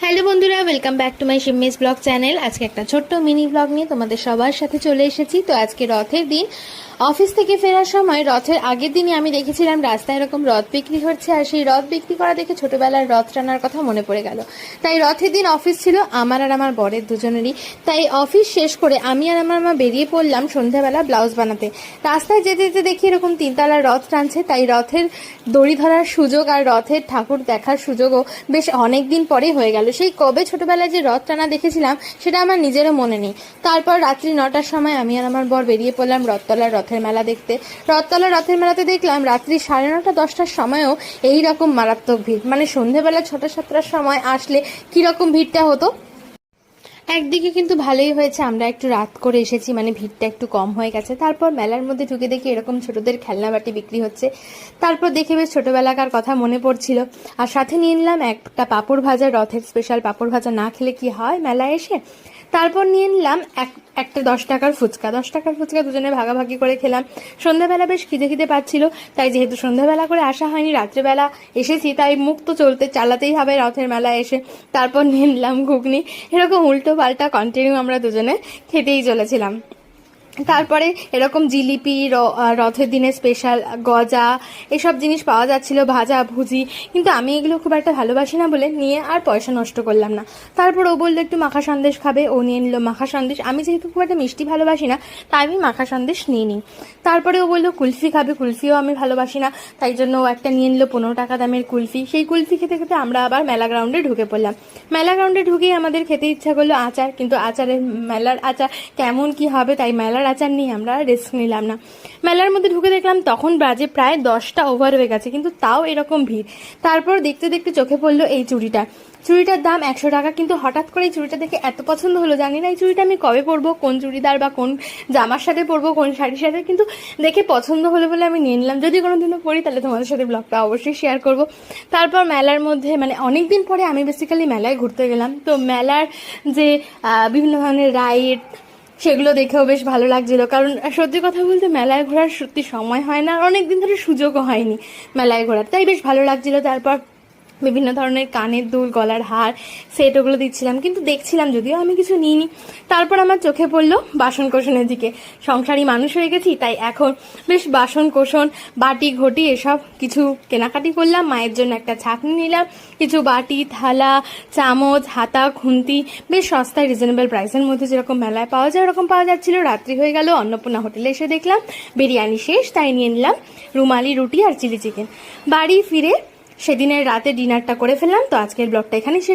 Hello বন্ধুরা, welcome back to my Shimmi's blog channel. আজকে একটা ছোট্ট মিনি ব্লগ নিয়ে তোমাদের সবার সাথে চলে এসেছি। তো আজকে রথের দিন, অফিস থেকে ফেরার সময় রথের আগের দিনই আমি দেখেছিলাম রাস্তায় এরকম রথ বিক্রি হচ্ছে, আর সেই রথ বিক্রি করা দেখে ছোটবেলার রথ টানার কথা মনে পড়ে গেল। তাই রথের দিন অফিস ছিল আমার আর আমার বরের দুজনেরই। তাই অফিস শেষ করে আমি আর আমার মা বেরিয়ে পড়লাম সন্ধ্যাবেলা ব্লাউজ বানাতে। রাস্তায় যেতে যেতে দেখি এরকম তিনতলার রথ টানছে, তাই রথের দড়ি ধরার সুযোগ আর রথের ঠাকুর দেখার সুযোগও বেশ অনেক দিন পরে হয়ে গেল। সেই কবে ছোটবেলায় যে রথ টানা দেখেছিলাম সেটা আমার নিজেরও মনে নেই। তারপর রাত্রি 9টার সময় আমি আর আমার বর বেরিয়ে পড়লাম রথতলার রথের মেলা দেখতে। রথতলার রথের মেলাতে দেখলাম রাত্রি 9:30 10টার সময়ও এইরকম মারাত্মক ভিড়। মানে সন্ধেবেলা 6টা 7টার সময় আসলে কিরকম ভিড়টা হতো। একদিকে কিন্তু ভালোই হয়েছে, আমরা একটু রাত করে এসেছি, মানে ভিড়টা একটু কম হয়ে গেছে। তারপর মেলার মধ্যে ঢুকে দেখি এরকম ছোটদের খেলনা বাটি বিক্রি হচ্ছে। তারপর দেখে বেশ ছোটবেলাকার কথা মনে পড়ছিল। আর সাথে নিয়ে নিলাম একটা পাঁপড় ভাজা, রথের স্পেশাল পাঁপড় ভাজা না খেলে কি হয় মেলায় এসে। তারপর নিয়ে নিলাম একটা 10 টাকার ফুচকা। 10 টাকার ফুচকা দুজনে ভাগাভাগি করে খেলাম। সন্ধ্যাবেলা বেশ খিদে পাচ্ছিল, তাই যেহেতু সন্ধ্যাবেলা করে আসা হয়নি, রাত্রেবেলা এসেছি, তাই মুখ তো চালাতেই হবে রথের মেলায় এসে। তারপর নিয়ে নিলাম ঘুগনি। এরকম উল্টো পাল্টা কন্টিনিউ আমরা দুজনে খেতেই চলেছিলাম। তারপরে এরকম জিলিপি, রথের দিনে স্পেশাল গজা, এসব জিনিস পাওয়া যাচ্ছিল, ভাজা ভুজি। কিন্তু আমি এগুলো খুব একটা ভালোবাসি না বলে নিয়ে আর পয়সা নষ্ট করলাম না। তারপর ও বললো একটু মাখা সন্দেশ খাবে, ও নিয়ে নিল মাখা সন্দেশ। আমি যেহেতু খুব একটা মিষ্টি ভালোবাসি না, তাই আমি মাখা সন্দেশ নিয়ে নিই। তারপরে ও বললো কুলফি খাবে, কুলফিও আমি ভালোবাসি না, তাই জন্য ও একটা নিয়ে নিল 15 টাকা দামের কুলফি। সেই কুলফি খেতে খেতে আমরা আবার মেলা গ্রাউন্ডে ঢুকে পড়লাম। মেলা গ্রাউন্ডে ঢুকেই আমাদের খেতে ইচ্ছা করলো আচার, কিন্তু মেলার আচার কেমন কি হবে, তাই মেলার আচার নিয়ে আমরা রিস্ক নিলাম না। মেলার মধ্যে ঢুকে দেখলাম তখন বাজে প্রায় 10টা ওভার হয়ে গেছে, কিন্তু তাও এরকম ভিড়। তারপর দেখতে দেখতে চোখে পড়লো এই চুড়িটার দাম 100 টাকা। কিন্তু হঠাৎ করে এই চুড়িটা দেখে এত পছন্দ হলো, জানি না এই চুড়িটা আমি কবে পরবো, কোন চুড়িদার বা কোন জামার সাথে পরবো, কোন শাড়ির সাথে, কিন্তু দেখে পছন্দ হলো বলে আমি নিয়ে নিলাম। যদি কোনোদিনও পরি তাহলে তোমাদের সাথে ব্লগটা অবশ্যই শেয়ার করব। তারপর মেলার মধ্যে, মানে অনেকদিন পরে আমি বেসিক্যালি মেলায় ঘুরতে গেলাম। তো মেলার যে বিভিন্ন ধরনের রাইড, সেগুলো দেখেও বেশ ভালো লাগছিল। কারণ সত্যি কথা বলতে মেলায় ঘোরার সত্যি সময় হয় না, আর অনেকদিন ধরে সুযোগও হয়নি মেলায় ঘোরার, তাই বেশ ভালো লাগছিল। তারপর বিভিন্ন ধরনের কানের দুল, গলার হার, সেট ওগুলো দিচ্ছিলাম, কিন্তু দেখছিলাম, যদিও আমি কিছু নিইনি। তারপর আমার চোখে পড়লো বাসন কোসনের দিকে। সংসারী মানুষ হয়ে গেছি, তাই এখন বেশ বাসন কোসন, বাটি ঘটি এসব কিছু কেনাকাটি করলাম। মায়ের জন্য একটা ছাঁকনি নিলাম, কিছু বাটি, থালা, চামচ, হাতা, খুন্তি বেশ সস্তায় রিজনেবল প্রাইসের মধ্যে যেরকম মেলায় পাওয়া যায় ওরকম পাওয়া যাচ্ছিল। রাত্রি হয়ে গেল, অন্নপূর্ণা হোটেলে এসে দেখলাম বিরিয়ানি শেষ, তাই নিয়ে নিলাম রুমালি রুটি আর চিলি চিকেন। বাড়ি ফিরে সেদিনের রাতে ডিনারটা করে ফেললাম। তো আজকের ব্লগটা এখানেই শেষ।